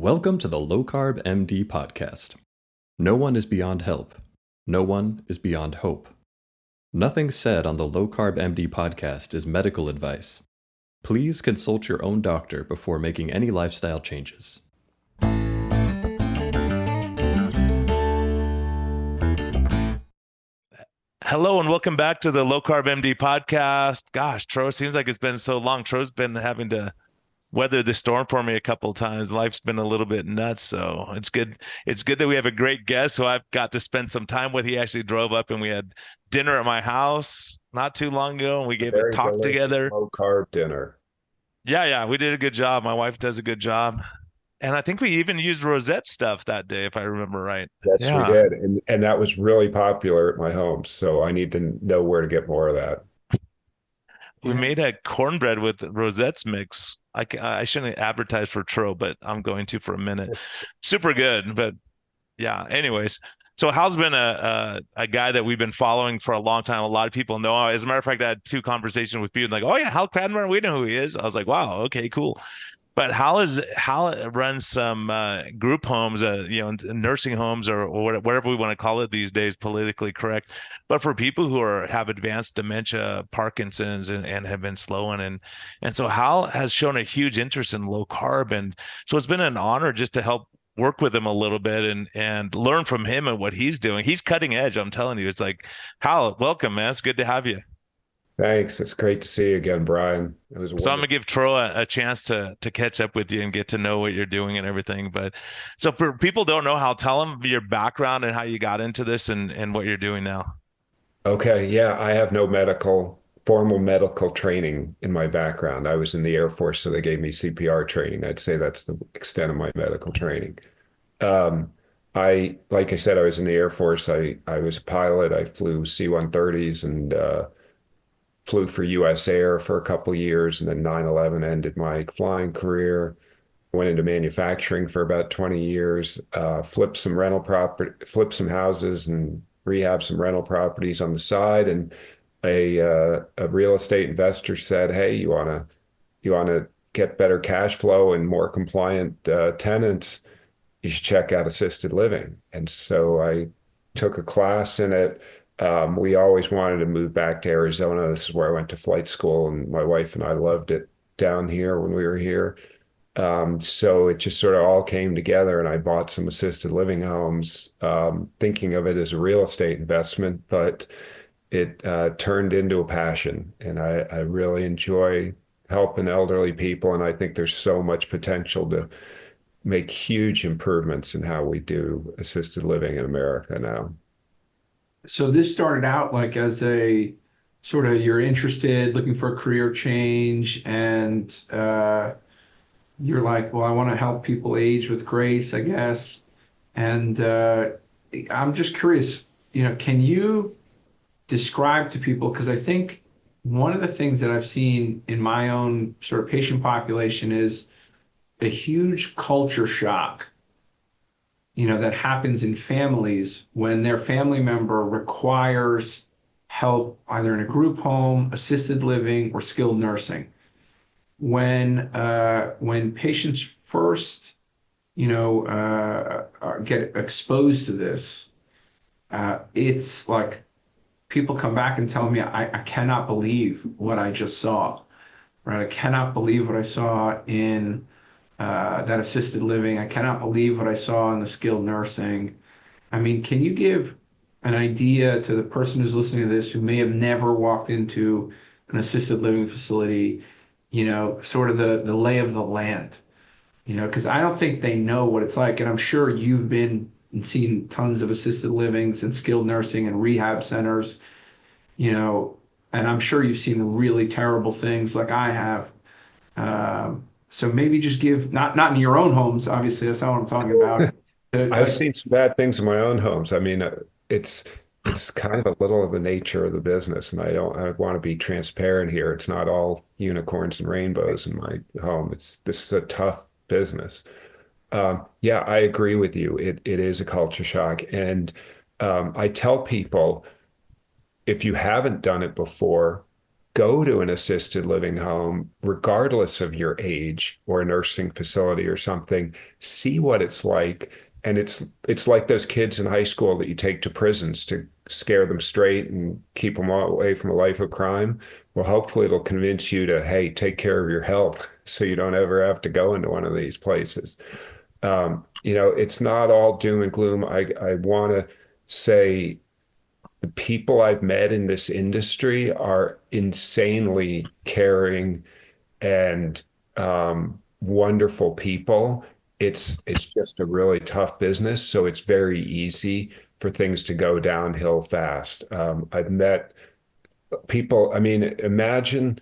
Welcome to the Low Carb MD Podcast. No one is beyond help. No one is beyond hope. Nothing said on the Low Carb MD Podcast is medical advice. Please consult your own doctor before making any lifestyle changes. Hello and welcome back to the Low Carb MD Podcast. Gosh, Tro, it seems like it's been so long. Tro's been having to weather the storm for me a couple of times. Life's been a little bit nuts, so it's good. It's good that we have a great guest who I've got to spend some time with. He actually drove up and we had dinner at my house not too long ago, and we gave a talk together. Low carb dinner. Yeah, we did a good job. My wife does a good job. And I think we even used rosette stuff that day, if I remember right. Yes, Yeah. we did. And that was really popular at my home. So I need to know where to get more of that. We made a cornbread with rosettes mix. I shouldn't advertise for Tro, but I'm going to for a minute. Super good. But yeah, anyways. So Hal's been a guy that we've been following for a long time. A lot of people know. As a matter of fact, I had two conversations with people like, oh yeah, Hal Cranmer, we know who he is. I was like, wow, okay, cool. But Hal runs some group homes, nursing homes or whatever we want to call it these days, politically correct. But for people who have advanced dementia, Parkinson's, and have been slowing, and so Hal has shown a huge interest in low carb, and so it's been an honor just to help work with him a little bit and learn from him and what he's doing. He's cutting edge. I'm telling you, it's like, Hal, welcome, man. It's good to have you. Thanks. It's great to see you again, Brian. It was So I'm gonna give Tro a chance to catch up with you and get to know what you're doing and everything. But so for people who don't know, Hal, tell them your background and how you got into this and what you're doing now. Okay. Yeah, I have no formal medical training in my background. I was in the Air Force, so they gave me CPR training. I'd say that's the extent of my medical training. Like I said, I was in the Air Force. I was a pilot. I flew C-130s and flew for US Air for a couple of years, and then 9/11 ended my flying career. Went into manufacturing for about 20 years, flipped some houses and rehab some rental properties on the side. And a real estate investor said, "Hey, you wanna get better cash flow and more compliant tenants? You should check out assisted living." And so I took a class in it. We always wanted to move back to Arizona. This is where I went to flight school, and my wife and I loved it down here when we were here. So it just sort of all came together, and I bought some assisted living homes, thinking of it as a real estate investment, but it turned into a passion, and I really enjoy helping elderly people, and I think there's so much potential to make huge improvements in how we do assisted living in America now. So this started out like as a sort of you're interested, looking for a career change, and you're like, well, I want to help people age with grace, I guess. And I'm just curious, can you describe to people, because I think one of the things that I've seen in my own sort of patient population is a huge culture shock that happens in families when their family member requires help either in a group home, assisted living, or skilled nursing. When patients first, get exposed to this, it's like people come back and tell me, I cannot believe what I just saw, right? I cannot believe what I saw in that assisted living. I cannot believe what I saw in the skilled nursing. I mean, can you give an idea to the person who's listening to this who may have never walked into an assisted living facility, sort of the lay of the land, because I don't think they know what it's like. And I'm sure you've been and seen tons of assisted livings and skilled nursing and rehab centers, and I'm sure you've seen really terrible things like I have. So maybe just give, not in your own homes, obviously, that's not what I'm talking about. I've seen some bad things in my own homes. I mean, it's kind of a little of the nature of the business, and I want to be transparent here. It's not all unicorns and rainbows in my home. This is a tough business. Yeah, I agree with you. It is a culture shock, and I tell people, if you haven't done it before, go to an assisted living home, regardless of your age or a nursing facility or something, see what it's like. And it's like those kids in high school that you take to prisons to scare them straight and keep them away from a life of crime. Well, hopefully it'll convince you to, hey, take care of your health so you don't ever have to go into one of these places. It's not all doom and gloom. I want to say the people I've met in this industry are insanely caring and wonderful people. It's just a really tough business, so it's very easy for things to go downhill fast. I've met people. I mean, imagine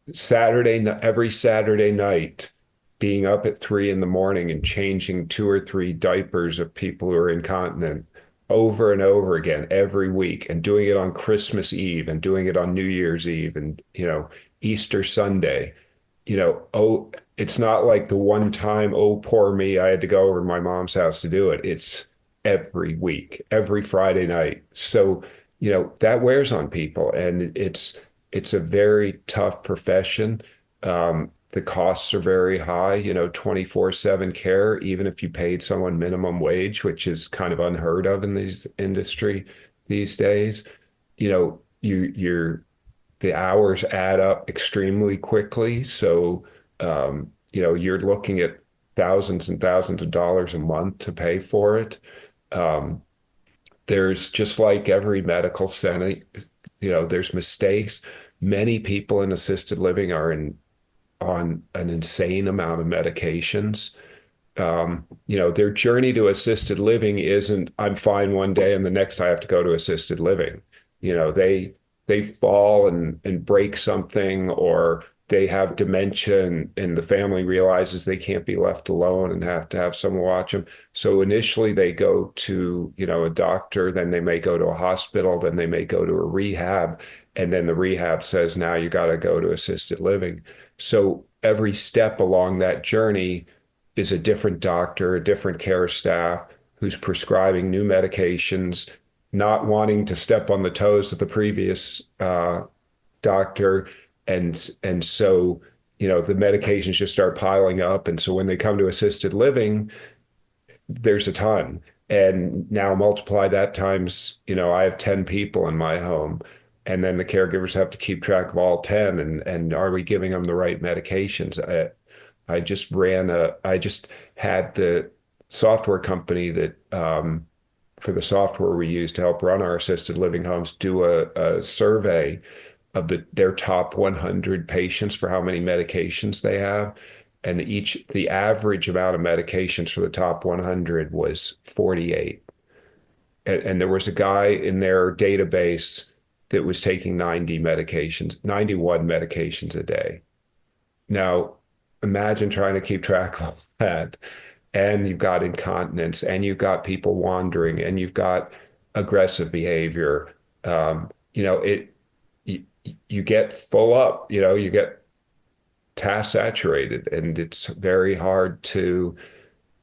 every Saturday night, being up at 3 in the morning and changing 2 or 3 diapers of people who are incontinent over and over again every week, and doing it on Christmas Eve and doing it on New Year's Eve and, Easter Sunday. Oh, it's not like the one time, oh, poor me, I had to go over to my mom's house to do it. It's every week, every Friday night. So, that wears on people, and it's a very tough profession. The costs are very high, 24/7 care, even if you paid someone minimum wage, which is kind of unheard of in these industry these days. You're the hours add up extremely quickly. So, you're looking at thousands and thousands of dollars a month to pay for it. Um, there's just like every medical center, there's mistakes. Many people in assisted living are on an insane amount of medications. Their journey to assisted living isn't I'm fine one day and the next I have to go to assisted living. They fall and break something, or they have dementia, and the family realizes they can't be left alone and have to have someone watch them. So initially they go to, a doctor, then they may go to a hospital, then they may go to a rehab, and then the rehab says, now you got to go to assisted living. So every step along that journey is a different doctor, a different care staff who's prescribing new medications, not wanting to step on the toes of the previous doctor. And so, the medications just start piling up. And so when they come to assisted living, there's a ton. And now multiply that times, I have 10 people in my home. And then the caregivers have to keep track of all 10. And are we giving them the right medications? I just had the software company that, for the software we use to help run our assisted living homes, do a survey of their top 100 patients for how many medications they have. And the average amount of medications for the top 100 was 48. And there was a guy in their database that was taking 91 medications a day. Now, imagine trying to keep track of that. And you've got incontinence, and you've got people wandering, and you've got aggressive behavior. You get full up, you get task saturated, and it's very hard to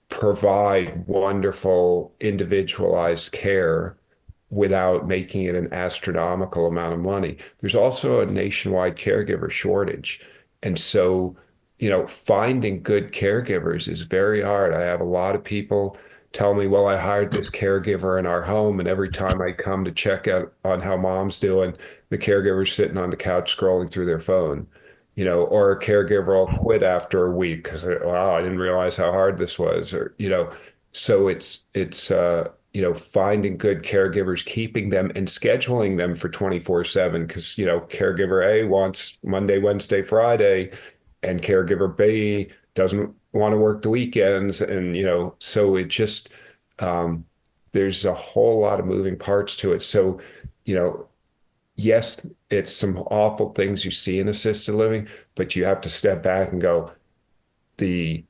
provide wonderful individualized care without making it an astronomical amount of money. There's also a nationwide caregiver shortage. And so, finding good caregivers is very hard. I have a lot of people tell me, well, I hired this caregiver in our home, and every time I come to check out on how mom's doing, the caregiver's sitting on the couch scrolling through their phone, or a caregiver will quit after a week because, wow, I didn't realize how hard this was, or, so it's finding good caregivers, keeping them and scheduling them for 24/7, because, caregiver A wants Monday, Wednesday, Friday, and caregiver B doesn't want to work the weekends. And, so it just, there's a whole lot of moving parts to it. So, yes, it's some awful things you see in assisted living, but you have to step back and go, the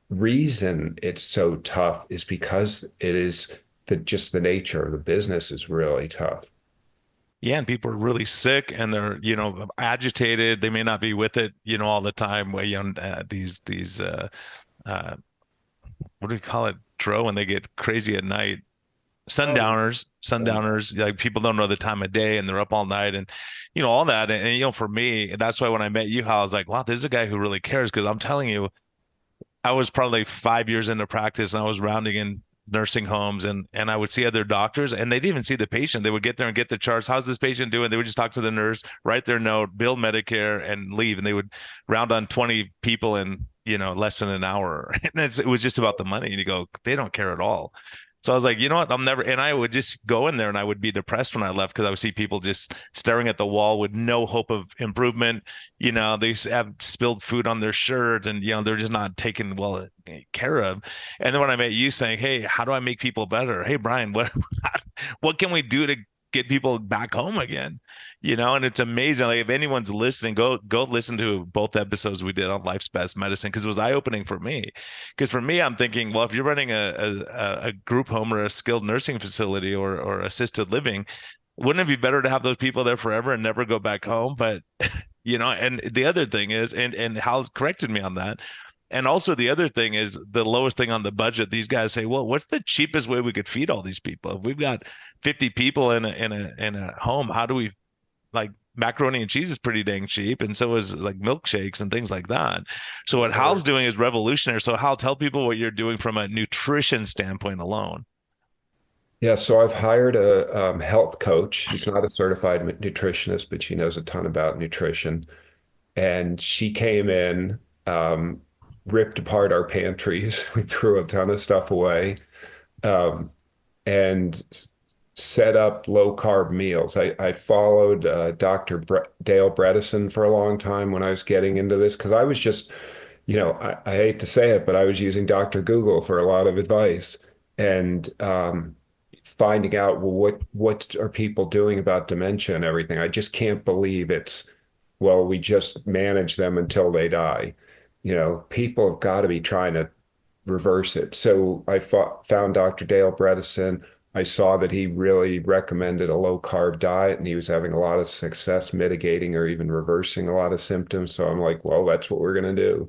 reason it's so tough is because it is just the nature of the business is really tough. Yeah, and people are really sick, and they're, agitated. They may not be with it, all the time. Way on uh, what do we call it, Dro, when they get crazy at night? sundowners, like people don't know the time of day and they're up all night and all that. And for me, that's why when I met you, Hal, I was like, wow, there's a guy who really cares. Because I'm telling you, I was probably 5 years into practice and I was rounding in nursing homes and I would see other doctors and they didn't even see the patient. They would get there and get the charts. How's this patient doing? They would just talk to the nurse, write their note, bill Medicare and leave. And they would round on 20 people in, less than an hour. And it was just about the money. And you go, they don't care at all. So I was like, you know what? And I would just go in there and I would be depressed when I left because I would see people just staring at the wall with no hope of improvement. They have spilled food on their shirt and, they're just not taken well care of. And then when I met you saying, hey, how do I make people better? Hey, Brian, what can we do to get people back home again? And it's amazing. Like if anyone's listening, go listen to both episodes we did on life's best medicine because it was eye-opening for me. Because for me, I'm thinking, well, if you're running a group home or a skilled nursing facility or assisted living, wouldn't it be better to have those people there forever and never go back home? But and the other thing is, and Hal corrected me on that. And also the other thing is the lowest thing on the budget. These guys say, well, what's the cheapest way we could feed all these people? If we've got 50 people in a home, how do we like macaroni and cheese is pretty dang cheap. And so is like milkshakes and things like that. So what Hal's doing is revolutionary. So Hal, tell people what you're doing from a nutrition standpoint alone. Yeah, so I've hired a health coach. She's not a certified nutritionist, but she knows a ton about nutrition. And she came in, ripped apart our pantries. We threw a ton of stuff away, and set up low carb meals. I followed Dr. Dale Bredesen for a long time when I was getting into this because I was just, I hate to say it, but I was using Dr. Google for a lot of advice and finding out, well, what are people doing about dementia and everything? I just can't believe well, we just manage them until they die. People have got to be trying to reverse it. So I found Dr. Dale Bredesen. I saw that he really recommended a low carb diet and he was having a lot of success mitigating or even reversing a lot of symptoms. So I'm like, well, that's what we're going to do.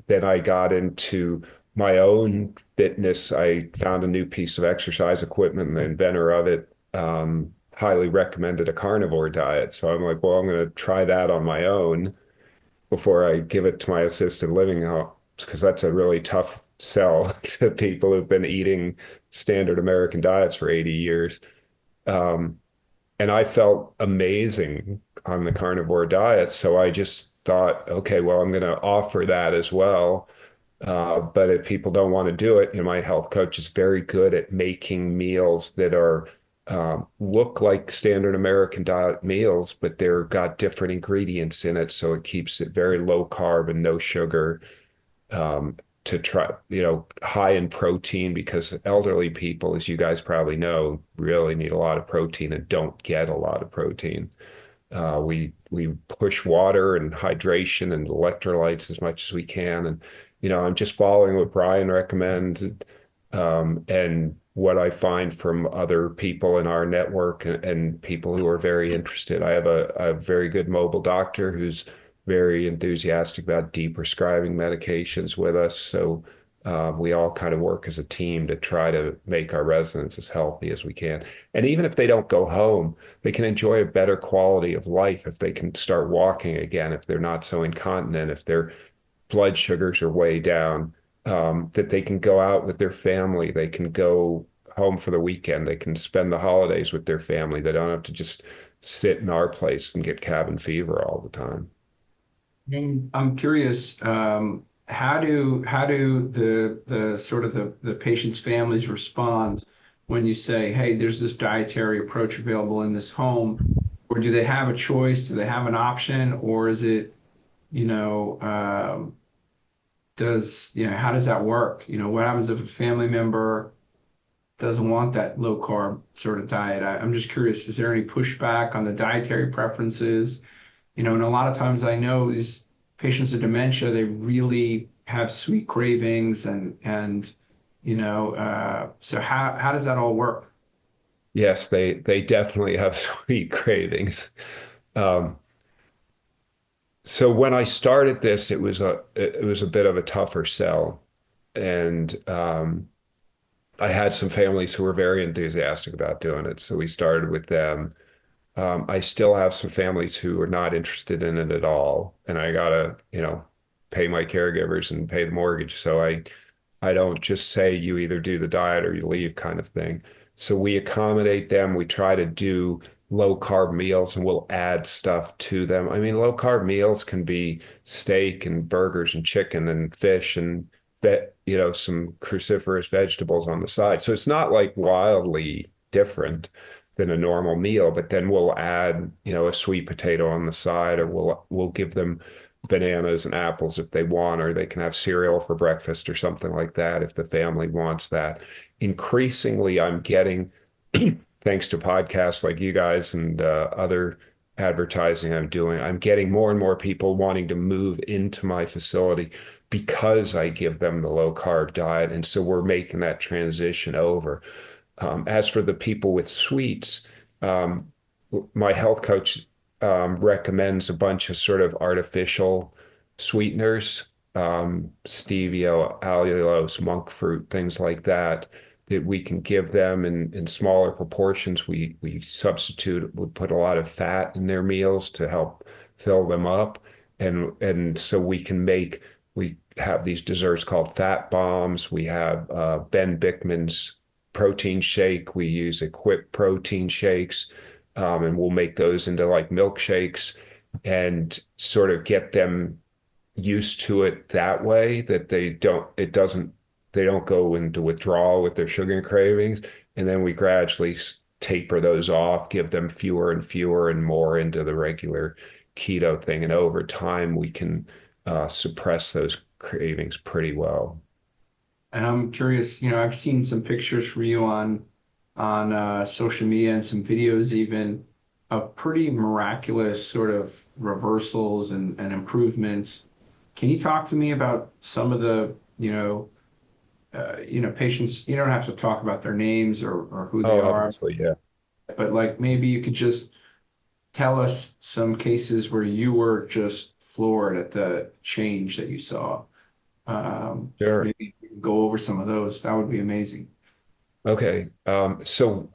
Then I got into my own fitness. I found a new piece of exercise equipment and the inventor of it highly recommended a carnivore diet. So I'm like, well, I'm going to try that on my own before I give it to my assisted living house because that's a really tough sell to people who've been eating standard American diets for 80 years. And I felt amazing on the carnivore diet. So I just thought, okay, well, I'm going to offer that as well. But if people don't want to do it, my health coach is very good at making meals that are look like standard American diet meals, but they're got different ingredients in it. So it keeps it very low carb and no sugar. To try, high in protein because elderly people, as you guys probably know, really need a lot of protein and don't get a lot of protein. We push water and hydration and electrolytes as much as we can. And, I'm just following what Brian recommended and what I find from other people in our network and people who are very interested. I have a very good mobile doctor who's very enthusiastic about de-prescribing medications with us. So we all kind of work as a team to try to make our residents as healthy as we can. And even if they don't go home, they can enjoy a better quality of life if they can start walking again, if they're not so incontinent, if their blood sugars are way down, that they can go out with their family. They can go home for the weekend. They can spend the holidays with their family. They don't have to just sit in our place and get cabin fever all the time. I'm curious, how do the sort of the patient's families respond when you say, hey, there's this dietary approach available in this home, or do they have a choice? Do they have an option, or is it, how does that work? What happens if a family member doesn't want that low carb sort of diet? I'm just curious, is there any pushback on the dietary preferences? And a lot of times I know these patients with dementia, they really have sweet cravings so how does that all work? Yes, they definitely have sweet cravings. So when I started this, it was a bit of a tougher sell. And I had some families who were very enthusiastic about doing it, so we started with them. I still have some families who are not interested in it at all, and I gotta, pay my caregivers and pay the mortgage. So I don't just say you either do the diet or you leave kind of thing. So we accommodate them. We try to do low carb meals and we'll add stuff to them. I mean, low carb meals can be steak and burgers and chicken and fish and some cruciferous vegetables on the side. So it's not like wildly different than a normal meal, but then we'll add, a sweet potato on the side, or we'll give them bananas and apples if they want, or they can have cereal for breakfast or something like that if the family wants that. Increasingly, I'm getting, thanks to podcasts like you guys and other advertising I'm doing, I'm getting more and more people wanting to move into my facility because I give them the low carb diet. And so we're making that transition over. As for the people with sweets, my health coach recommends a bunch of sort of artificial sweeteners, stevia, allulose, monk fruit, things like that, that we can give them in smaller proportions. We substitute, we put a lot of fat in their meals to help fill them up. And so we have these desserts called fat bombs. We have Ben Bickman's protein shake. We use Equip protein shakes, and we'll make those into like milkshakes and sort of get them used to it that way that they don't go into withdrawal with their sugar cravings. And then we gradually taper those off, give them fewer and fewer and more into the regular keto thing. And over time, we can suppress those cravings pretty well. And I'm curious, I've seen some pictures for you on social media and some videos even of pretty miraculous sort of reversals and improvements. Can you talk to me about some of the, patients? You don't have to talk about their names or who they Oh, are, obviously, yeah. but like maybe you could just tell us some cases where you were just floored at the change that you saw. Sure. Maybe we can go over some of those. That would be amazing. Okay. So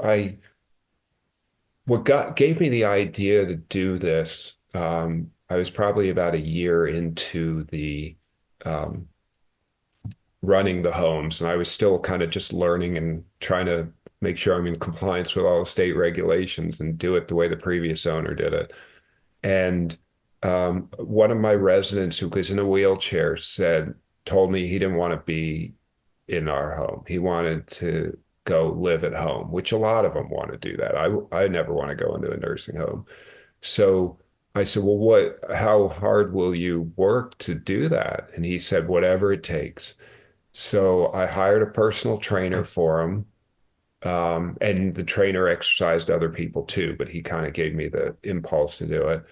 what gave me the idea to do this, I was probably about a year into the um, running the homes, and I was still kind of just learning and trying to make sure I'm in compliance with all the state regulations and do it the way the previous owner did it. And one of my residents who was in a wheelchair told me he didn't want to be in our home. He wanted to go live at home, which a lot of them want to do that. I never want to go into a nursing home. So I said, well, how hard will you work to do that? And he said, whatever it takes. So I hired a personal trainer for him. And the trainer exercised other people too, but he kind of gave me the impulse to do it.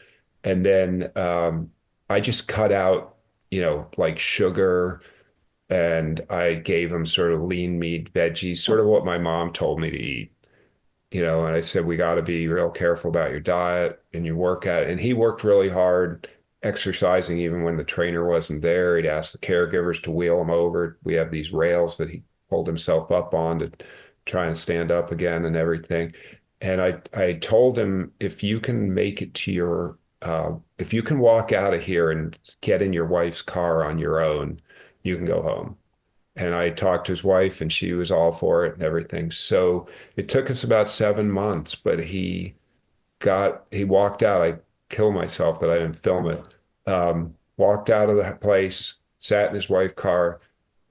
And then I just cut out, like sugar, and I gave him sort of lean meat, veggies, sort of what my mom told me to eat. And I said, we got to be real careful about your diet and your workout. And he worked really hard exercising even when the trainer wasn't there. He'd ask the caregivers to wheel him over. We have these rails that he pulled himself up on to try and stand up again and everything. And I told him, if you can make it to if you can walk out of here and get in your wife's car on your own, you can go home. And I talked to his wife and she was all for it and everything. So it took us about 7 months, but he walked out. I killed myself that I didn't film it. Walked out of the place, sat in his wife's car,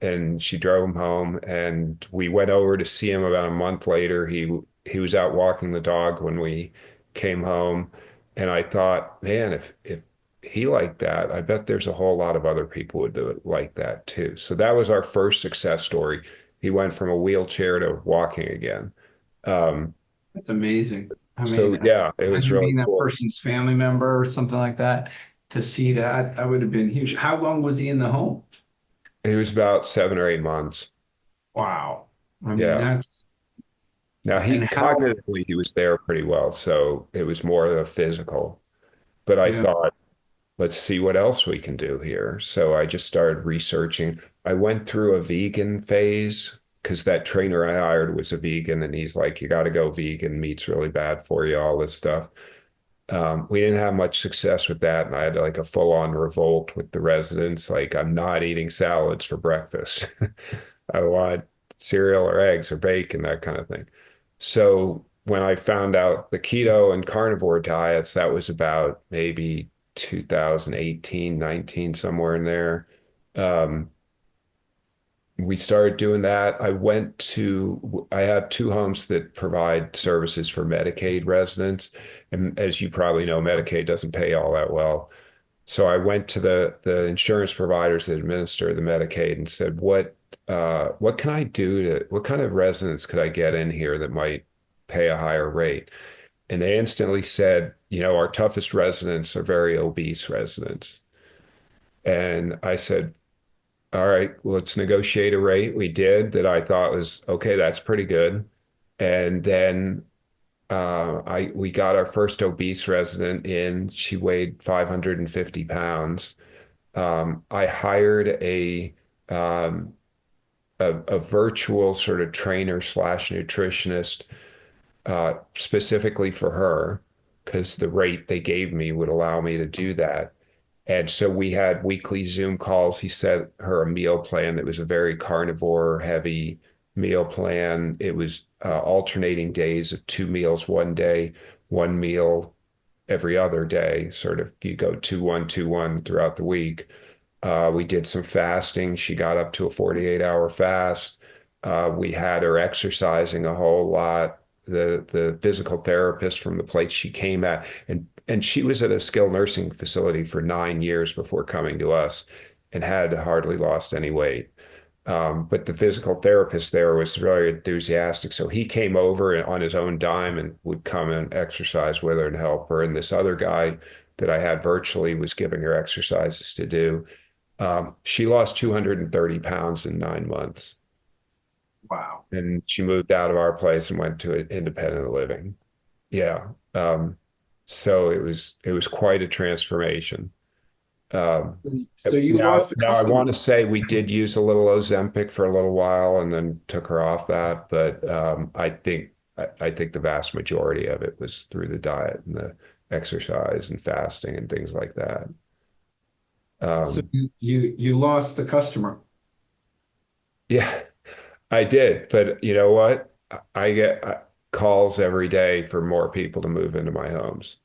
and she drove him home. And we went over to see him about a month later. He was out walking the dog when we came home. And I thought, man, if he liked that, I bet there's a whole lot of other people would do it like that too. So that was our first success story. He went from a wheelchair to walking again. Um, That's amazing. I so mean, yeah, it was imagine really being that cool. person's family member or something like that. To see that, that would have been huge. How long was he in the home? He was about 7 or 8 months. Wow. I mean, Yeah. that's, Now and he how, cognitively he was there pretty well, so it was more of a physical. But I yeah. thought, let's see what else we can do here. So I just started researching. I went through a vegan phase because that trainer I hired was a vegan, and he's like, you got to go vegan. Meat's really bad for you, all this stuff. We didn't have much success with that, and I had like a full-on revolt with the residents. Like, I'm not eating salads for breakfast. I want cereal or eggs or bacon, that kind of thing. So when I found out the keto and carnivore diets, that was about maybe 2018, 19, somewhere in there. Um, we started doing that. I have two homes that provide services for Medicaid residents. And as you probably know, Medicaid doesn't pay all that well. So I went to the insurance providers that administer the Medicaid and said, what can I do what kind of residents could I get in here that might pay a higher rate? And they instantly said, our toughest residents are very obese residents. And I said, all right, well, let's negotiate a rate. We did that I thought was okay, that's pretty good. And then we got our first obese resident in. She weighed 550 pounds. I hired um, a virtual sort of trainer slash nutritionist specifically for her because the rate they gave me would allow me to do that. And so we had weekly Zoom calls. He set her a meal plan that was a very carnivore heavy meal plan. It was alternating days of 2 meals one day, one meal every other day. Sort of you go 2-1, 2-1 throughout the week. We did some fasting. She got up to a 48-hour fast. We had her exercising a whole lot. The physical therapist from the place she came at, and she was at a skilled nursing facility for 9 years before coming to us and had hardly lost any weight. But the physical therapist there was very enthusiastic. So he came over on his own dime and would come and exercise with her and help her. And this other guy that I had virtually was giving her exercises to do. She lost 230 pounds in 9 months. Wow. And she moved out of our place and went to independent living. Yeah. So it was quite a transformation. So you lost the Now I customer. want to say we did use a little Ozempic for a little while and then took her off that, but I think the vast majority of it was through the diet and the exercise and fasting and things like that. So you lost the customer. Yeah, I did, but you know what? I get calls every day for more people to move into my homes.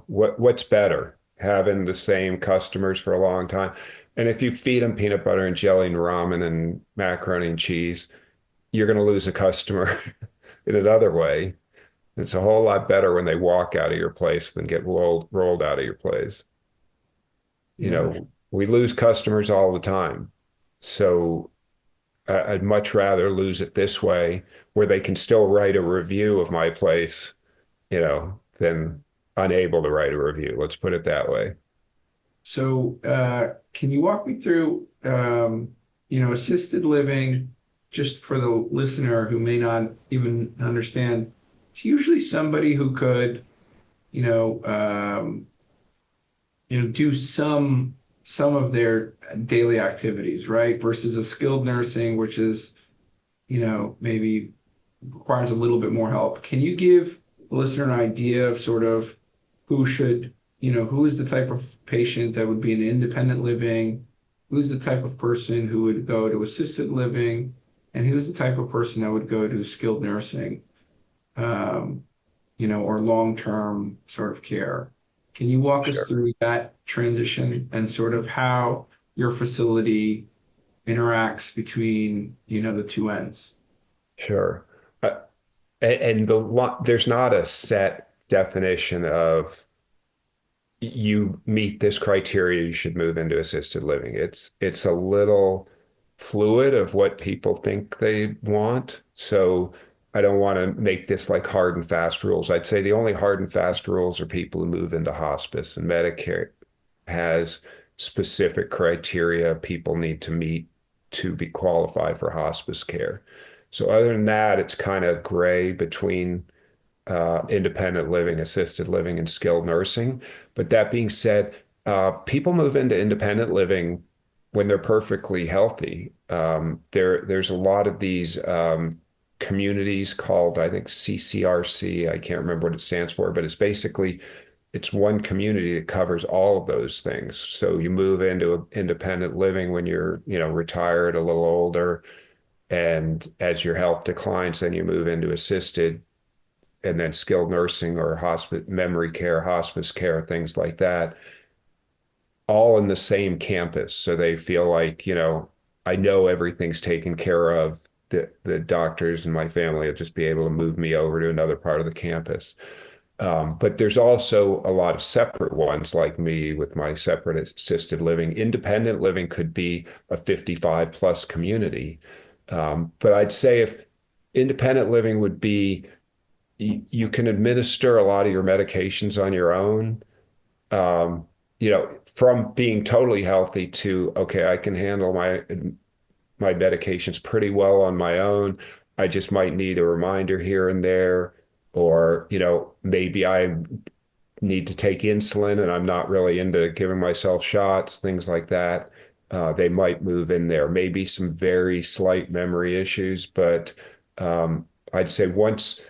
What's better? Having the same customers for a long time. And if you feed them peanut butter and jelly and ramen and macaroni and cheese, you're going to lose a customer in another way. It's a whole lot better when they walk out of your place than get rolled out of your place. Yeah. We lose customers all the time. So I'd much rather lose it this way where they can still write a review of my place, than unable to write a review. Let's put it that way. So can you walk me through, assisted living, just for the listener who may not even understand? It's usually somebody who could, do some of their daily activities, right? Versus a skilled nursing, which is, maybe requires a little bit more help. Can you give the listener an idea of sort of who is the type of patient that would be in independent living? Who's the type of person who would go to assisted living? And who's the type of person that would go to skilled nursing, or long-term sort of care? Can you walk us Sure. through that transition and sort of how your facility interacts between, the two ends? Sure. And there's not a set definition of you meet this criteria, you should move into assisted living. It's a little fluid of what people think they want. So I don't want to make this like hard and fast rules. I'd say the only hard and fast rules are people who move into hospice, and Medicare has specific criteria people need to meet to be qualified for hospice care. So other than that, it's kind of gray between independent living, assisted living, and skilled nursing. But that being said, people move into independent living when they're perfectly healthy. There's a lot of these communities called, I think, CCRC. I can't remember what it stands for, but it's one community that covers all of those things. So you move into independent living when you're, retired, a little older, and as your health declines, then you move into assisted, and then skilled nursing or hospice, memory care, hospice care, things like that, all in the same campus. So they feel like, I know everything's taken care of. The doctors and my family will just be able to move me over to another part of the campus. But there's also a lot of separate ones like me with my separate assisted living. Independent living could be a 55 plus community. But I'd say if independent living would be, you can administer a lot of your medications on your own. From being totally healthy to, okay, I can handle my medications pretty well on my own. I just might need a reminder here and there, or, maybe I need to take insulin and I'm not really into giving myself shots, things like that. They might move in there. Maybe some very slight memory issues, but I'd say once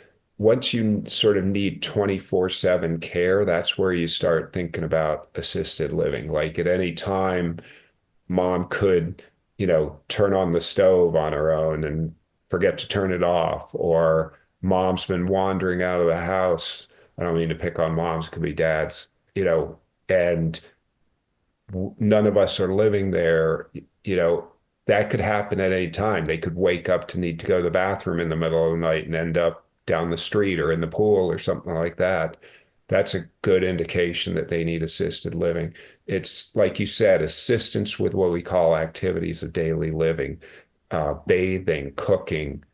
you sort of need 24/7 care, that's where you start thinking about assisted living. Like at any time, mom could, turn on the stove on her own and forget to turn it off, or mom's been wandering out of the house. I don't mean to pick on moms, it could be dads, and none of us are living there, that could happen at any time. They could wake up to need to go to the bathroom in the middle of the night and end up down the street or in the pool or something like that. That's a good indication that they need assisted living. It's like you said, assistance with what we call activities of daily living, bathing, cooking,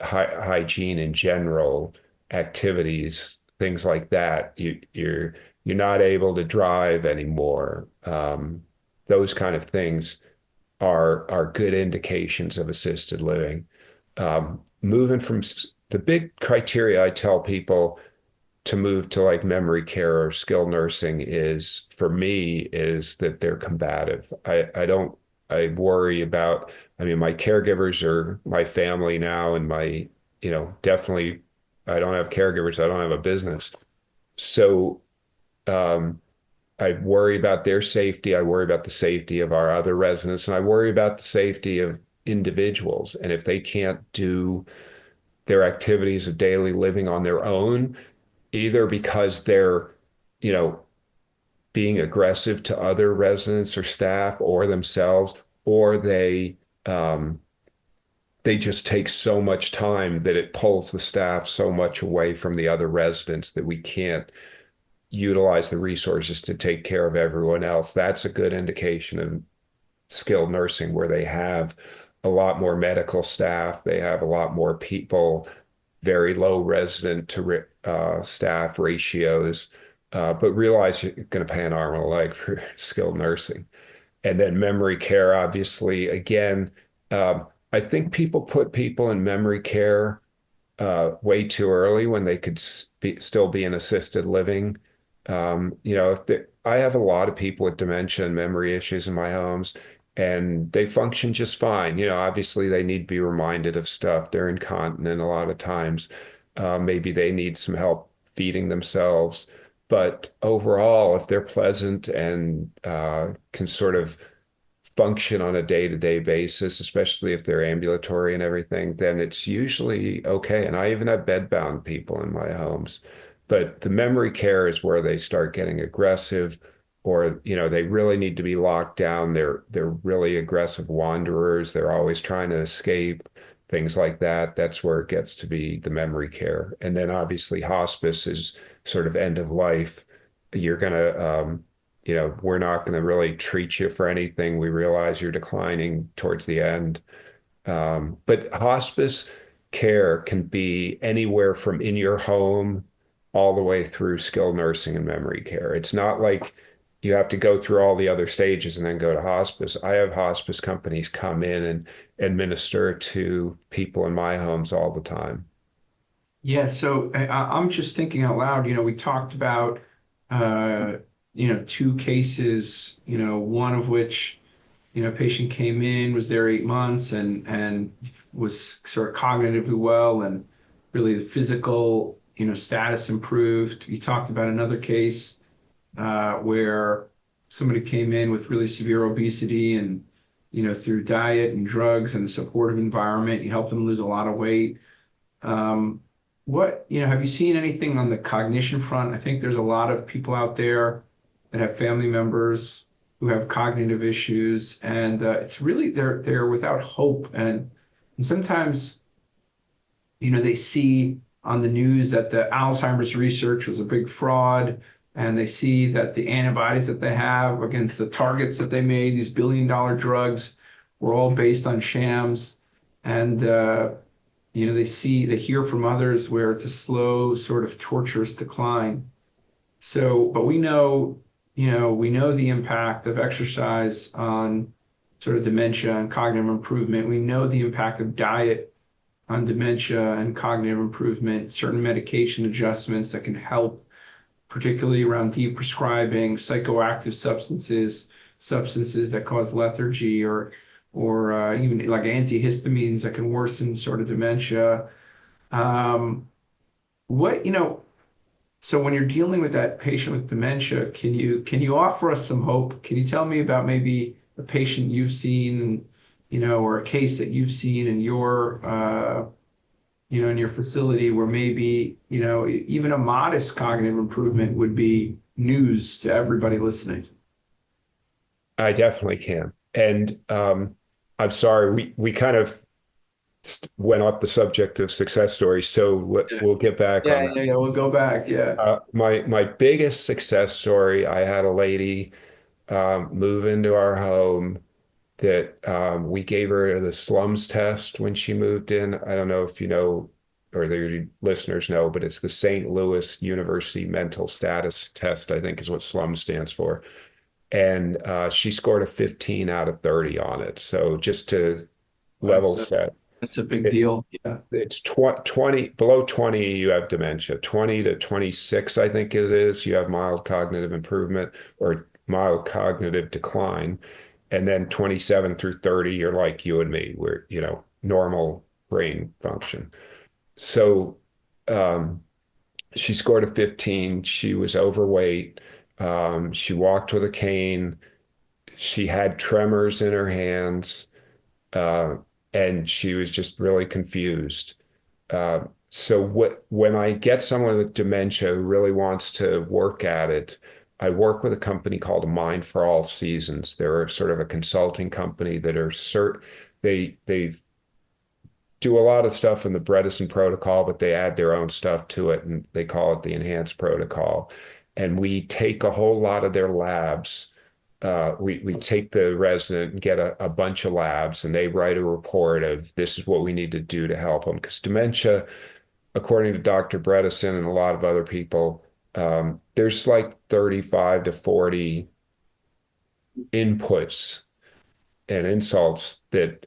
hygiene in general, activities, things like that. You're not able to drive anymore. Those kind of things are good indications of assisted living. Moving from the big criteria I tell people to move to like memory care or skilled nursing is, for me, is that they're combative. I worry about, I mean, my caregivers are my family now, and definitely, I don't have caregivers, I don't have a business. So I worry about their safety. I worry about the safety of our other residents, and I worry about the safety of individuals. And if they can't do their activities of daily living on their own, either because they're, being aggressive to other residents or staff or themselves, or they just take so much time that it pulls the staff so much away from the other residents that we can't utilize the resources to take care of everyone else. That's a good indication of skilled nursing, where they have a lot more medical staff, they have a lot more people, very low resident to staff ratios, but realize you're going to pay an arm and a leg for skilled nursing. And then memory care, obviously, again, I think people put people in memory care way too early when they could still be in assisted living. I have a lot of people with dementia and memory issues in my homes, and they function just fine. Obviously they need to be reminded of stuff. They're incontinent a lot of times. Maybe they need some help feeding themselves. But overall, if they're pleasant and can sort of function on a day-to-day basis, especially if they're ambulatory and everything, then it's usually okay. And I even have bedbound people in my homes. But the memory care is where they start getting aggressive, or they really need to be locked down. They're really aggressive wanderers. They're always trying to escape, things like that. That's where it gets to be the memory care. And then obviously hospice is sort of end of life. You're gonna we're not going to really treat you for anything. We realize you're declining towards the end. But hospice care can be anywhere from in your home all the way through skilled nursing and memory care. It's not like you have to go through all the other stages and then go to hospice. I have hospice companies come in and administer to people in my homes all the time. Yeah, so I'm just thinking out loud. We talked about two cases, one of which patient came in, was there 8 months, and was sort of cognitively well, and really the physical, status improved. You talked about another case where somebody came in with really severe obesity, and through diet and drugs and a supportive environment, you helped them lose a lot of weight. Have you seen anything on the cognition front? I think there's a lot of people out there that have family members who have cognitive issues, and it's really they're without hope, and sometimes they see on the news that the Alzheimer's research was a big fraud, and they see that the antibodies that they have against the targets that they made, these billion-dollar drugs, were all based on shams, and they hear from others where it's a slow, sort of torturous decline. So, but we know the impact of exercise on sort of dementia and cognitive improvement. We know the impact of diet on dementia and cognitive improvement, certain medication adjustments that can help, particularly around deprescribing psychoactive substances that cause lethargy, or even like antihistamines that can worsen sort of dementia. What, so when you're dealing with that patient with dementia, can you offer us some hope? Can you tell me about maybe a patient you've seen, or a case that you've seen in your facility where maybe, even a modest cognitive improvement would be news to everybody listening? I definitely can. And I'm sorry, we kind of went off the subject of success stories, so we'll get back on that. Yeah, we'll go back. Yeah. My biggest success story, I had a lady move into our home that we gave her the slums test when she moved in. I don't know if you know, or the listeners know, but it's the St. Louis University Mental Status Test, I think is what slums stands for. And she scored a 15 out of 30 on it. So just to level set. That's a big deal. Yeah. It's 20, below 20, you have dementia. 20 to 26, I think it is, you have mild cognitive improvement or mild cognitive decline. And then 27 through 30, you're like you and me, we're, normal brain function. So she scored a 15. She was overweight. She walked with a cane. She had tremors in her hands. And she was just really confused. So when I get someone with dementia who really wants to work at it, I work with a company called Mind for All Seasons. They're sort of a consulting company that are they do a lot of stuff in the Bredesen protocol, but they add their own stuff to it, and they call it the enhanced protocol. And we take a whole lot of their labs. We take the resident and get a bunch of labs, and they write a report of this is what we need to do to help them. Because dementia, according to Dr. Bredesen and a lot of other people, there's like 35 to 40 inputs and insults that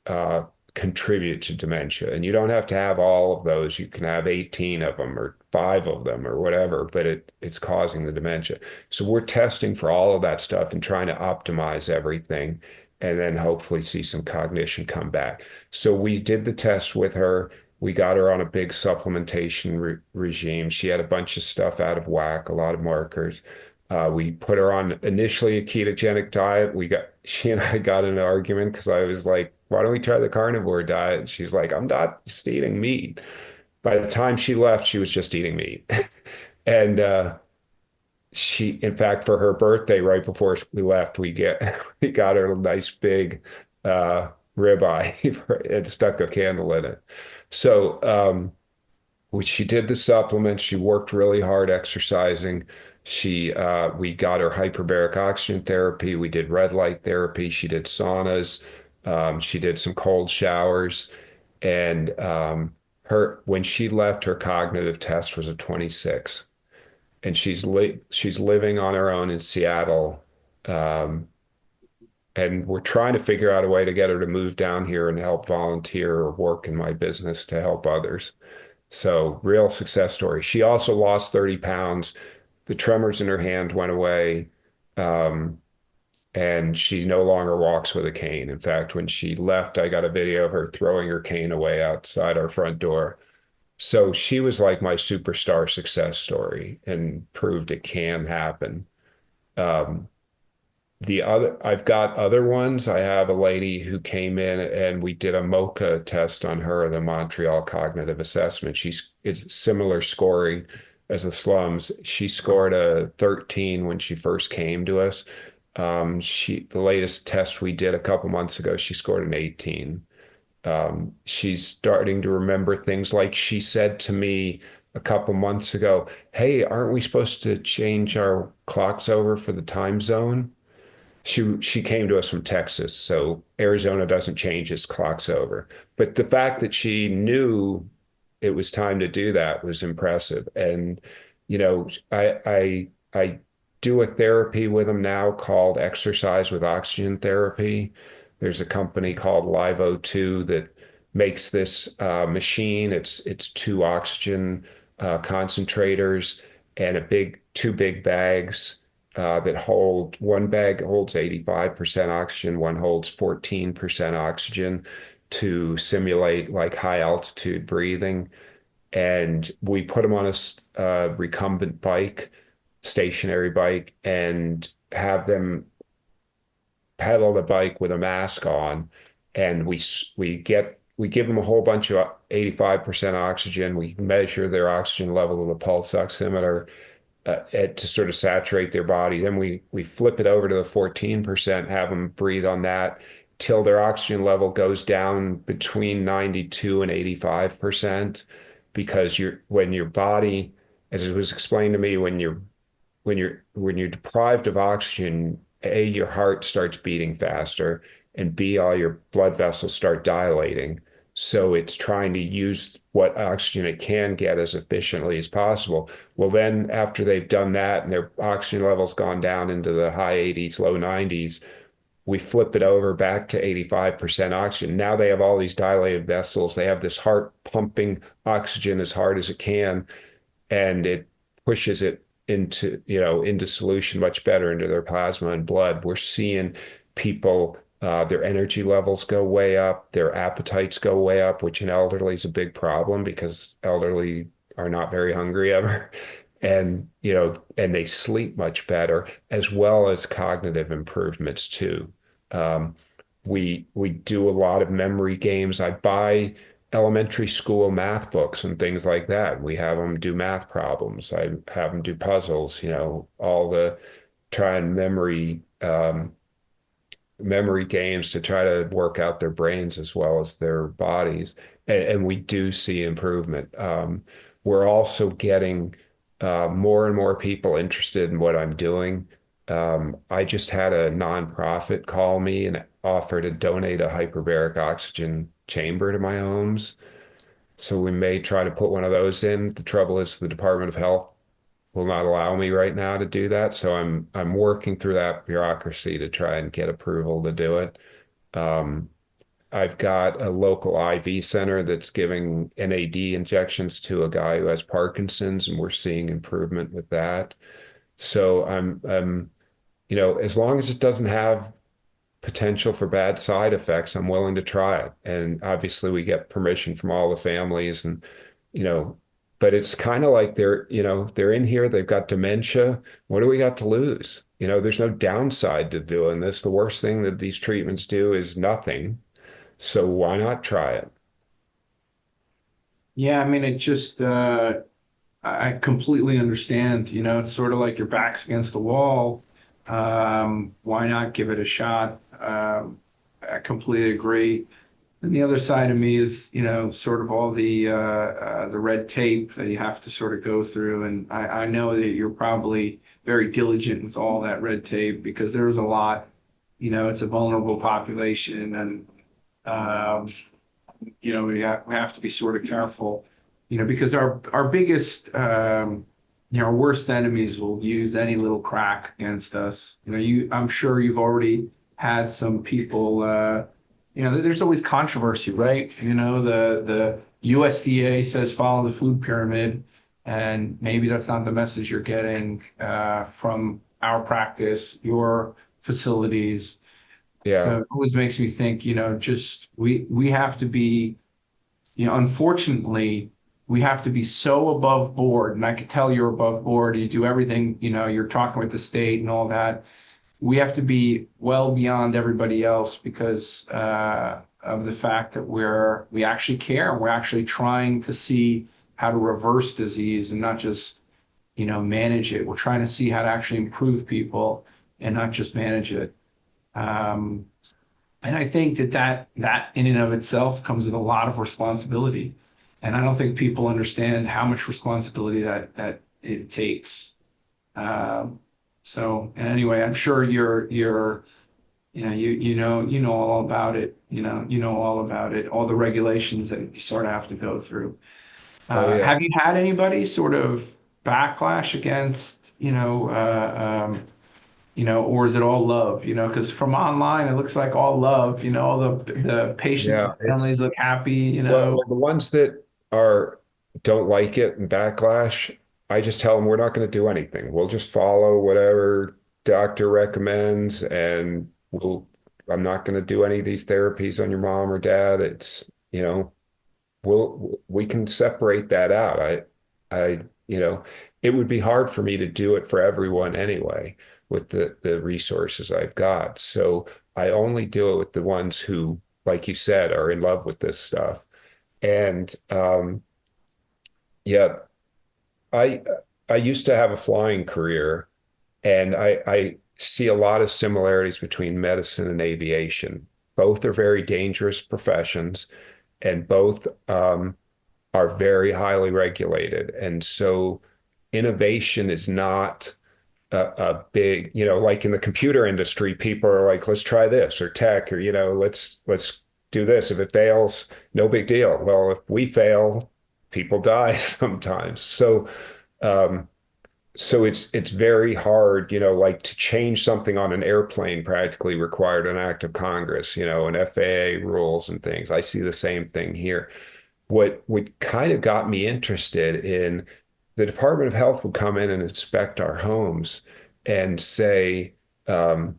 contribute to dementia. And you don't have to have all of those. You can have 18 of them or 5 of them or whatever, but it's causing the dementia. So we're testing for all of that stuff and trying to optimize everything, and then hopefully see some cognition come back. So we did the test with her. We got her on a big supplementation regime. She had a bunch of stuff out of whack, a lot of markers. We put her on initially a ketogenic diet. She and I got in an argument because I was like, why don't we try the carnivore diet? And she's like, I'm not just eating meat. By the time she left, she was just eating meat. And in fact, for her birthday, right before we left, we got her a nice big ribeye and stuck a candle in it. So she did the supplements. She worked really hard exercising. We got her hyperbaric oxygen therapy. We did red light therapy. She did saunas. She did some cold showers. And when she left, her cognitive test was a 26. And she's living on her own in Seattle. And we're trying to figure out a way to get her to move down here and help volunteer or work in my business to help others. So real success story. She also lost 30 pounds. The tremors in her hand went away. and she no longer walks with a cane. In fact, when she left, I got a video of her throwing her cane away outside our front door. So she was like my superstar success story and proved it can happen. Um, I've got other ones. I have a lady who came in and we did a MOCA test on her, the Montreal Cognitive Assessment. It's similar scoring as the slums. She scored a 13 when she first came to us. The latest test we did a couple months ago, she scored an 18. She's starting to remember things like she said to me a couple months ago, "Hey, aren't we supposed to change our clocks over for the time zone?" She came to us from Texas, so Arizona doesn't change its clocks over. But the fact that she knew it was time to do that was impressive. And you know, I do a therapy with them now called exercise with oxygen therapy. There's a company called Live O2 that makes this machine. It's two oxygen concentrators and two big bags that hold one bag holds 85% oxygen, one holds 14% oxygen to simulate like high altitude breathing. And we put them on a recumbent bike, stationary bike, and have them pedal the bike with a mask on. And we give them a whole bunch of 85% oxygen. We measure their oxygen level with a pulse oximeter to sort of saturate their body. Then we flip it over to the 14%, have them breathe on that till their oxygen level goes down between 92 and 85%. Because when your body, as it was explained to me, when you're deprived of oxygen, A, your heart starts beating faster, and B, all your blood vessels start dilating. So it's trying to use what oxygen it can get as efficiently as possible. Well, then after they've done that and their oxygen level's gone down into the high 80s, low 90s, we flip it over back to 85% oxygen. Now they have all these dilated vessels. They have this heart pumping oxygen as hard as it can, and it pushes it into solution much better into their plasma and blood. We're seeing people their energy levels go way up, their appetites go way up, which in elderly is a big problem because elderly are not very hungry ever. And they sleep much better, as well as cognitive improvements too. We do a lot of memory games. I buy elementary school math books and things like that. We have them do math problems. I have them do puzzles, all the try and memory games to try to work out their brains as well as their bodies. And we do see improvement. We're also getting more and more people interested in what I'm doing. I just had a nonprofit call me and offer to donate a hyperbaric oxygen chamber to my homes. So we may try to put one of those in. The trouble is the Department of Health will not allow me right now to do that. So I'm working through that bureaucracy to try and get approval to do it. I've got a local IV center that's giving NAD injections to a guy who has Parkinson's, and we're seeing improvement with that. So as long as it doesn't have potential for bad side effects, I'm willing to try it. And obviously we get permission from all the families and, but it's kind of like they're in here, they've got dementia. What do we got to lose? There's no downside to doing this. The worst thing that these treatments do is nothing. So why not try it? Yeah, I mean, I completely understand. It's sort of like your back's against the wall. Why not give it a shot? I completely agree. And the other side of me is, sort of all the red tape that you have to sort of go through. And I know that you're probably very diligent with all that red tape because there's a lot, it's a vulnerable population. And, we have to be sort of careful, because our biggest, our worst enemies will use any little crack against us. I'm sure you've already had some people, there's always controversy, right? The USDA says follow the food pyramid, and maybe that's not the message you're getting from our practice. Your facilities. Yeah. So it always makes me think, just we have to be, unfortunately, we have to be so above board. And I could tell you're above board. You do everything, you're talking with the state and all that. We have to be well beyond everybody else because of the fact that we actually care and we're actually trying to see how to reverse disease and not just, manage it. We're trying to see how to actually improve people and not just manage it. Um, and I think that in and of itself comes with a lot of responsibility. And I don't think people understand how much responsibility that it takes. Um, so and anyway, I'm sure you know all about it. You know all about it, all the regulations that you sort of have to go through. Oh yeah. Have you had anybody sort of backlash against, or is it all love? Because from online, it looks like all love. All the patients Yeah. and families look happy. Well, the ones that are don't like it and backlash, I just tell them we're not going to do anything. We'll just follow whatever doctor recommends, and I'm not going to do any of these therapies on your mom or dad. We can separate that out. I, it would be hard for me to do it for everyone anyway with the resources I've got. So I only do it with the ones who, like you said, are in love with this stuff. And yeah, I I used to have a flying career, and I see a lot of similarities between medicine and aviation. Both are very dangerous professions, and both are very highly regulated. And so innovation is not a big, like in the computer industry, people are like, let's try this, or tech, or, let's do this. If it fails, no big deal. Well, if we fail, people die sometimes. Um, so it's very hard, like to change something on an airplane practically required an act of Congress, and FAA rules and things. I see the same thing here. What kind of got me interested in the Department of Health would come in and inspect our homes and say, um,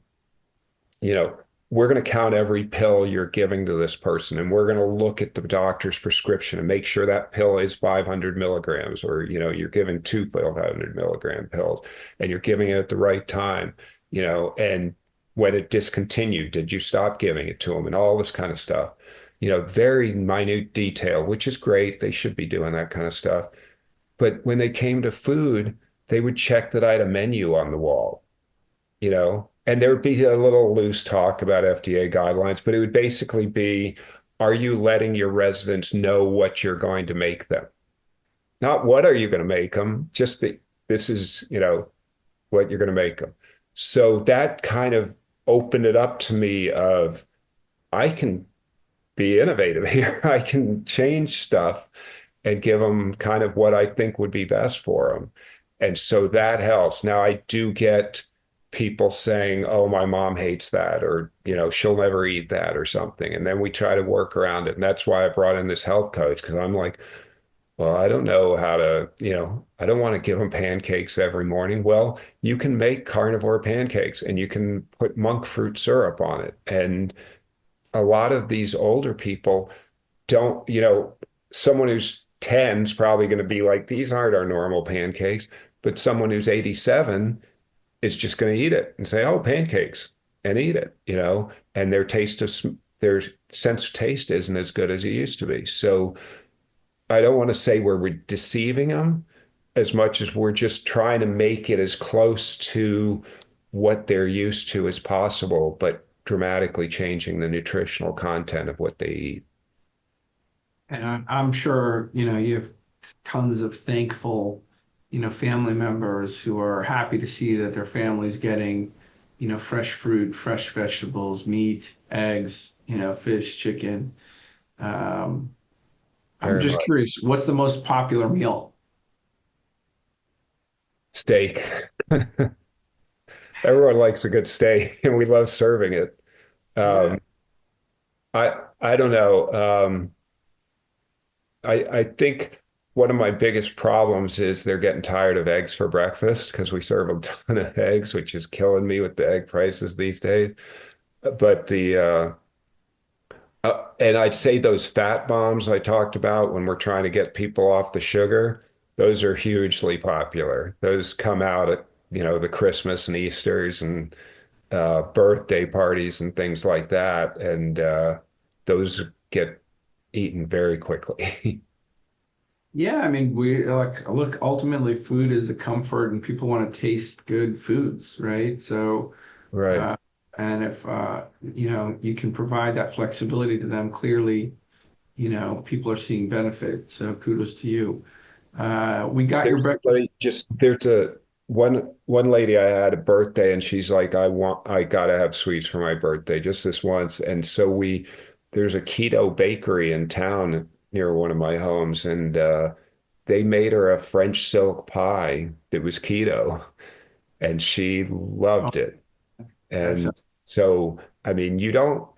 you know, we're going to count every pill you're giving to this person, and we're going to look at the doctor's prescription and make sure that pill is 500 milligrams, or, you're giving two 500 milligram pills and you're giving it at the right time, and when it discontinued, did you stop giving it to them, and all this kind of stuff, very minute detail, which is great. They should be doing that kind of stuff. But when they came to food, they would check that I had a menu on the wall, and there would be a little loose talk about FDA guidelines, but it would basically be, are you letting your residents know what you're going to make them? Not what are you going to make them, just that this is, what you're going to make them. So that kind of opened it up to me of, I can be innovative here. I can change stuff and give them kind of what I think would be best for them. And so that helps. Now I do get people saying, oh, my mom hates that, or, she'll never eat that or something. And then we try to work around it. And that's why I brought in this health coach, because I'm like, well, I don't know how to, I don't want to give them pancakes every morning. Well, you can make carnivore pancakes and you can put monk fruit syrup on it. And a lot of these older people don't, someone who's 10 is probably going to be like, these aren't our normal pancakes. But someone who's 87 is just going to eat it and say, oh, pancakes, and eat it, and their sense of taste isn't as good as it used to be. So I don't want to say we're deceiving them as much as we're just trying to make it as close to what they're used to as possible, but dramatically changing the nutritional content of what they eat. And I'm sure, you have tons of thankful, family members who are happy to see that their family's getting, fresh fruit, fresh vegetables, meat, eggs, fish, chicken. I'm Very just much. curious, what's the most popular meal? Steak. Everyone likes a good steak, and we love serving it. Yeah. Um, I don't know. I think one of my biggest problems is they're getting tired of eggs for breakfast because we serve a ton of eggs, which is killing me with the egg prices these days. But and I'd say those fat bombs I talked about when we're trying to get people off the sugar, those are hugely popular. Those come out at, the Christmas and Easters and birthday parties and things like that. And those get eaten very quickly. Yeah, I mean, we like look, ultimately food is a comfort and people want to taste good foods, right? So, Right. uh, and if you can provide that flexibility to them, clearly, people are seeing benefit. So kudos to you. We got your breakfast. There's a one lady I had a birthday and she's like, I gotta have sweets for my birthday just this once. And so there's a keto bakery in town near one of my homes, and they made her a French silk pie that was keto, and she Oh, loved it. that's And so, I mean, you don't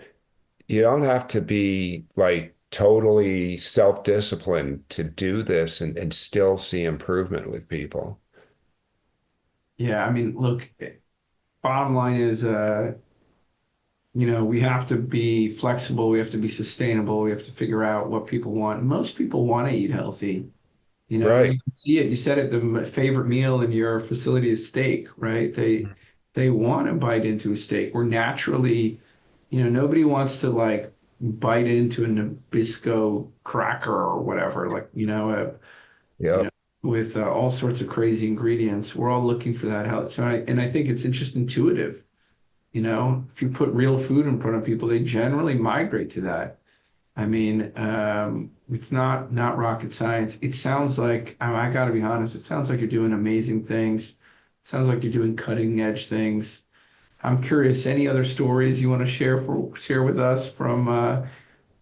have to be like totally self-disciplined to do this and still see improvement with people. yeah. I mean, look, bottom line is, we have to be flexible. We have to be sustainable. We have to figure out what people want. Most people want to eat healthy. Right. You can see it. You said it, the favorite meal in your facility is steak, right? They want to bite into a steak. We're naturally, nobody wants to like bite into a Nabisco cracker or whatever, like, you know, Yep. with all sorts of crazy ingredients. We're all looking for that health. And I think it's just intuitive. If you put real food in front of people, they generally migrate to that. I mean, it's not rocket science. It sounds like, I got to be honest, it sounds like you're doing amazing things. It sounds like you're doing cutting edge things. I'm curious, any other stories you want to share with us from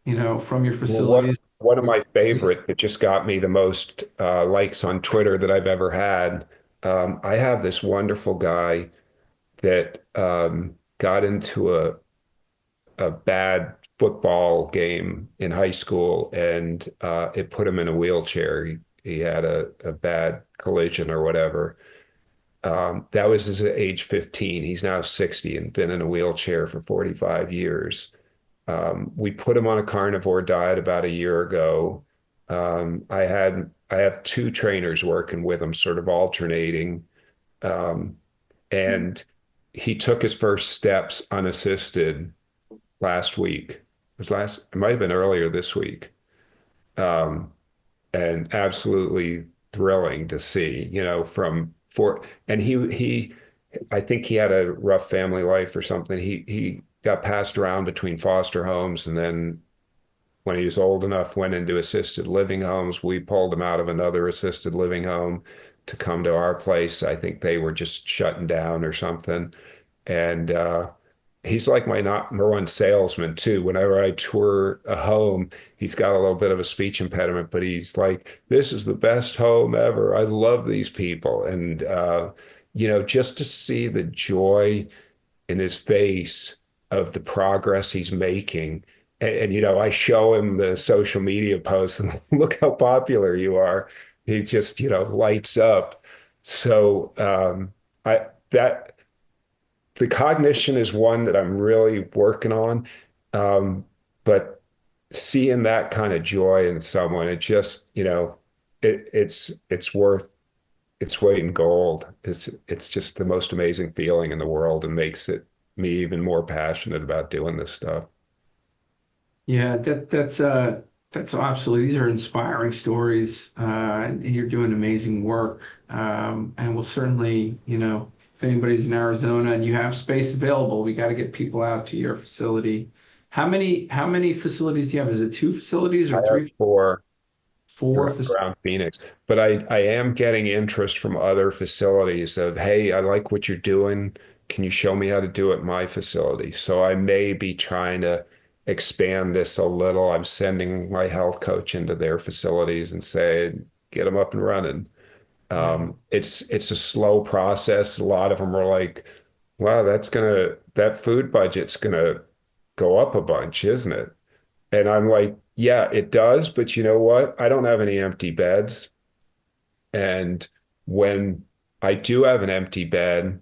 your Well, one facilities? one of my favorite that just got me the most likes on Twitter that I've ever had. I have this wonderful guy that got into a bad football game in high school, and it put him in a wheelchair. He had a bad collision or whatever. That was his age 15. He's now 60 and been in a wheelchair for 45 years. We put him on a carnivore diet about a year ago. I have two trainers working with him, sort of alternating. Um, and he took his first steps unassisted last week. It might have been earlier this week. Um, and absolutely thrilling to see, and I think he had a rough family life or something. He got passed around between foster homes, and then when he was old enough, went into assisted living homes. We pulled him out of another assisted living home to come to our place. I think they were just shutting down or something. And he's like my number one salesman too. Whenever I tour a home, he's got a little bit of a speech impediment, but he's like, "This is the best home ever. I love these people." And just to see the joy in his face of the progress he's making. And I show him the social media posts and look how popular you are. He just, lights up. So I that the cognition is one that I'm really working on. But seeing that kind of joy in someone, it just, it's worth its weight in gold. It's just the most amazing feeling in the world and makes it me even more passionate about doing this stuff. Yeah, that's absolutely, these are inspiring stories, and you're doing amazing work. And we'll certainly, if anybody's in Arizona and you have space available, we got to get people out to your facility. How many facilities do you have? Is it two facilities I or have three? four Four facilities. around Phoenix, but I am getting interest from other facilities of, hey, I like what you're doing. Can you show me how to do it at my facility? So I may be trying to expand this a little. I'm sending my health coach into their facilities and say, get them up and running. Yeah. It's a slow process. A lot of them are like, wow, that food budget's gonna go up a bunch, isn't it? And I'm like, Yeah, it does. But you know what? I don't have any empty beds. And when I do have an empty bed,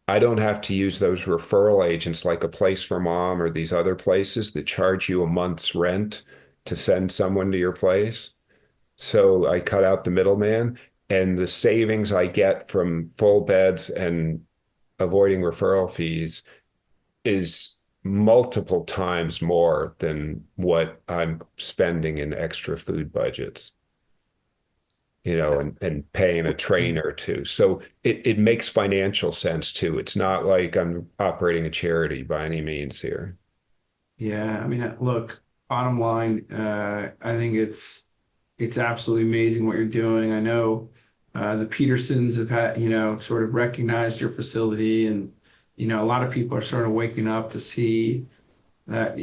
I don't have to use those referral agents like a Place for Mom or these other places that charge you a month's rent to send someone to your place. So I cut out the middleman, and the savings I get from full beds and avoiding referral fees is multiple times more than what I'm spending in extra food budgets, and paying a trainer too. So it makes financial sense too. It's not like I'm operating a charity by any means here. Yeah, I mean, look, bottom line, I think it's absolutely amazing what you're doing. I know the Petersons have had, sort of recognized your facility, and a lot of people are sort of waking up to see that,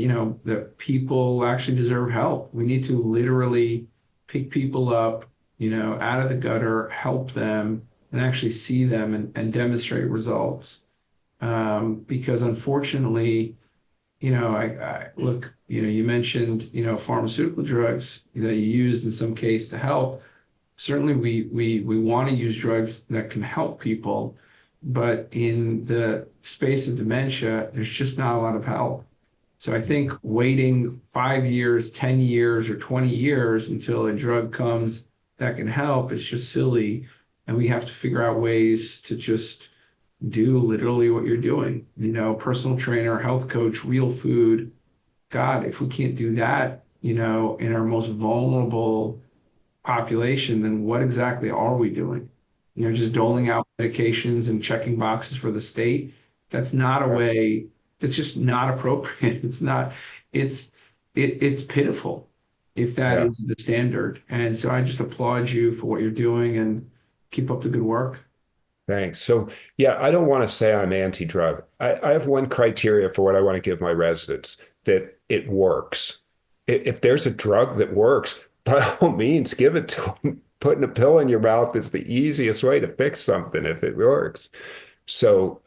that people actually deserve help. We need to literally pick people up, out of the gutter, help them, and actually see them and demonstrate results. Because unfortunately, I look, you mentioned, pharmaceutical drugs that you used in some case to help. Certainly we want to use drugs that can help people, but in the space of dementia, there's just not a lot of help. So I think waiting 5 years, 10 years, or 20 years until a drug comes that can help is just silly. And we have to figure out ways to just do literally what you're doing, personal trainer, health coach, real food. God, if we can't do that, in our most vulnerable population, then what exactly are we doing? Just doling out medications and checking boxes for the state. That's not a way, that's just not appropriate. It's not, it's pitiful if that Yeah. is the standard. And so I just applaud you for what you're doing and keep up the good work. Thanks. So, yeah, I don't want to say I'm anti-drug. I have one criteria for what I want to give my residents, that it works. If there's a drug that works, by all means, give it to them. Putting a pill in your mouth is the easiest way to fix something if it works. So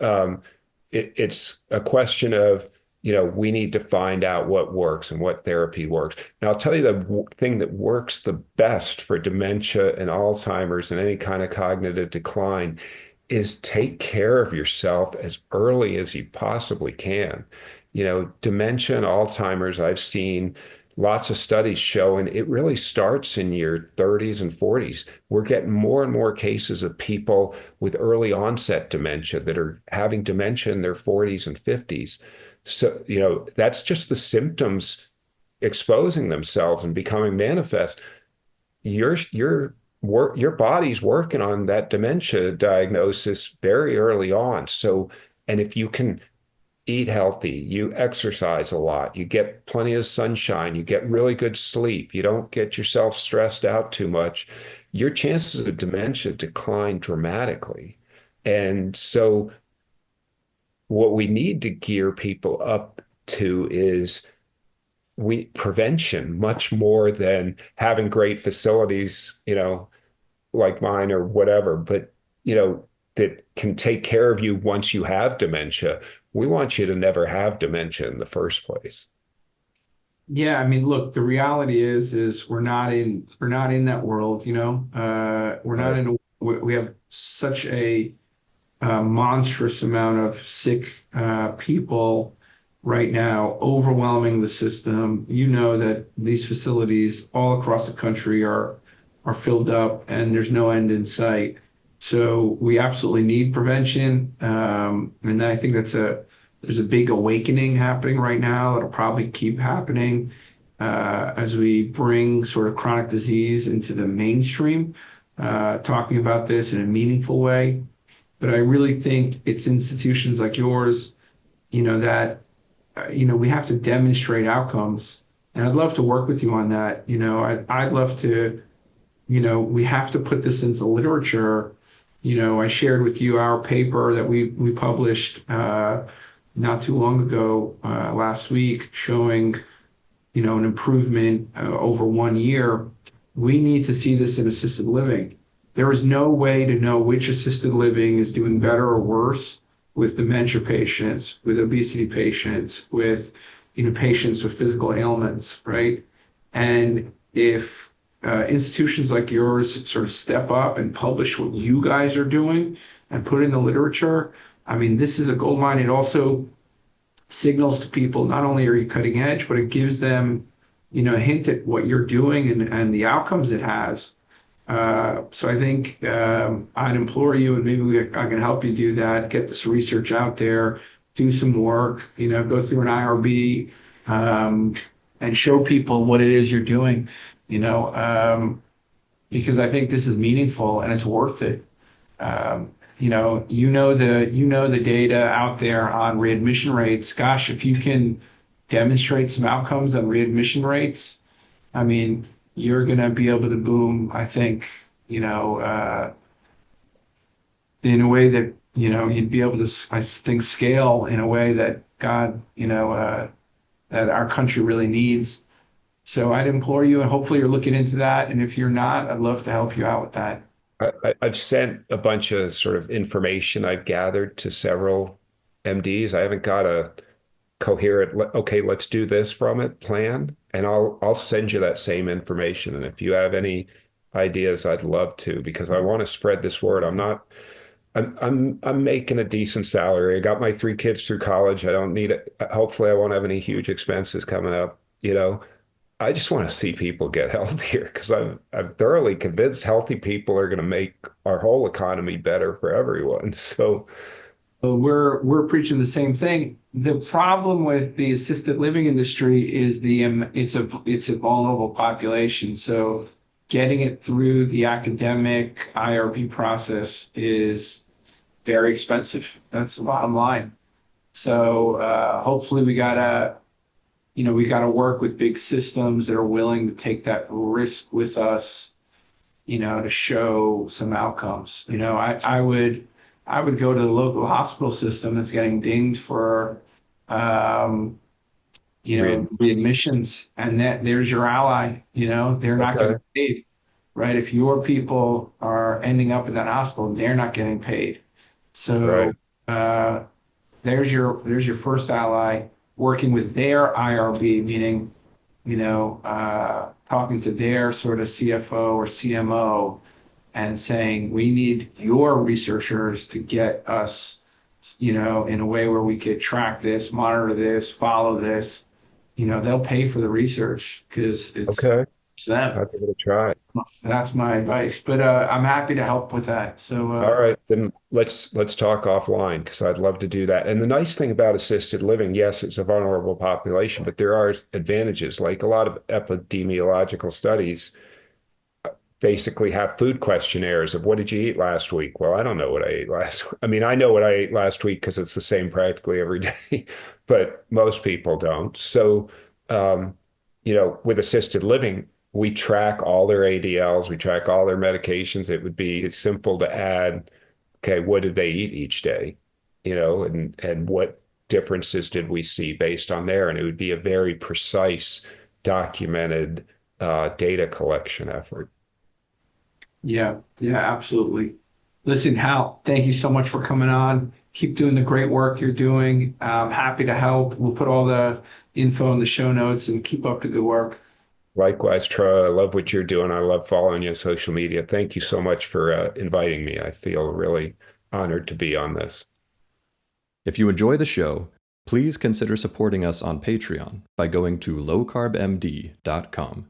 it's a question of, we need to find out what works and what therapy works. And I'll tell you the thing that works the best for dementia and Alzheimer's and any kind of cognitive decline is take care of yourself as early as you possibly can. Dementia and Alzheimer's, I've seen lots of studies showing it really starts in your 30s and 40s. We're getting more and more cases of people with early onset dementia that are having dementia in their 40s and 50s. So, that's just the symptoms exposing themselves and becoming manifest. Your body's working on that dementia diagnosis very early on. So, and if you can eat healthy, you exercise a lot, you get plenty of sunshine, you get really good sleep, you don't get yourself stressed out too much, your chances of dementia decline dramatically. And so what we need to gear people up to is prevention much more than having great facilities, like mine or whatever, but that can take care of you once you have dementia. We want you to never have dementia in the first place. Yeah, I mean, look, the reality is we're not in that world, we're not in we have such a monstrous amount of sick people right now, overwhelming the system. That these facilities all across the country are filled up and there's no end in sight. So we absolutely need prevention. And I think there's a big awakening happening right now. It'll probably keep happening as we bring sort of chronic disease into the mainstream, talking about this in a meaningful way. But I really think it's institutions like yours, that, we have to demonstrate outcomes. And I'd love to work with you on that. I'd love to, we have to put this into literature. I shared with you our paper that we published not too long ago, last week, showing, an improvement over 1 year. We need to see this in assisted living. There is no way to know which assisted living is doing better or worse with dementia patients, with obesity patients, with, patients with physical ailments, right? And if institutions like yours sort of step up and publish what you guys are doing and put in the literature, I mean, this is a gold mine. It also signals to people, not only are you cutting edge, but it gives them, a hint at what you're doing and the outcomes it has. So I think I'd implore you, and maybe I can help you do that, get this research out there, do some work, go through an IRB, and show people what it is you're doing, because I think this is meaningful and it's worth it. The data out there on readmission rates. Gosh, if you can demonstrate some outcomes on readmission rates, I mean, you're going to be able to boom, I think, in a way that, you'd be able to, I think, scale in a way that God, that our country really needs. So I'd implore you, and hopefully you're looking into that. And if you're not, I'd love to help you out with that. I've sent a bunch of sort of information I've gathered to several MDs. I haven't got a coherent, okay, let's do this from it plan. And I'll send you that same information. And if you have any ideas, I'd love to, because I want to spread this word. I'm making a decent salary. I got my 3 kids through college. I don't need it. Hopefully I won't have any huge expenses coming up. I just want to see people get healthier, because I'm thoroughly convinced healthy people are going to make our whole economy better for everyone. So we're preaching the same thing. The problem with the assisted living industry is it's a vulnerable population. So getting it through the academic IRB process is very expensive. That's the bottom line. So hopefully we gotta work with big systems that are willing to take that risk with us, to show some outcomes. I would go to the local hospital system that's getting dinged for, readmissions, and there's your ally. They're not getting paid, right? If your people are ending up in that hospital, they're not getting paid. So there's your first ally, working with their IRB, meaning, talking to their sort of CFO or CMO and saying, we need your researchers to get us, in a way where we could track this, monitor this, follow this. They'll pay for the research because it's them. I'll give it a try. That's my advice, but I'm happy to help with that. So all right, then let's talk offline, because I'd love to do that. And the nice thing about assisted living, yes, it's a vulnerable population, but there are advantages. Like a lot of epidemiological studies basically have food questionnaires of, what did you eat last week? Well, I don't know what I ate last. I mean, I know what I ate last week because it's the same practically every day, but most people don't. So, with assisted living, we track all their ADLs, we track all their medications. It would be simple to add, okay, what did they eat each day? And what differences did we see based on there? And it would be a very precise, documented data collection effort. Yeah, absolutely. Listen, Hal, thank you so much for coming on. Keep doing the great work you're doing. I'm happy to help. We'll put all the info in the show notes, and keep up the good work. Likewise, Troy, I love what you're doing. I love following you on social media. Thank you so much for inviting me. I feel really honored to be on this. If you enjoy the show, please consider supporting us on Patreon by going to lowcarbmd.com.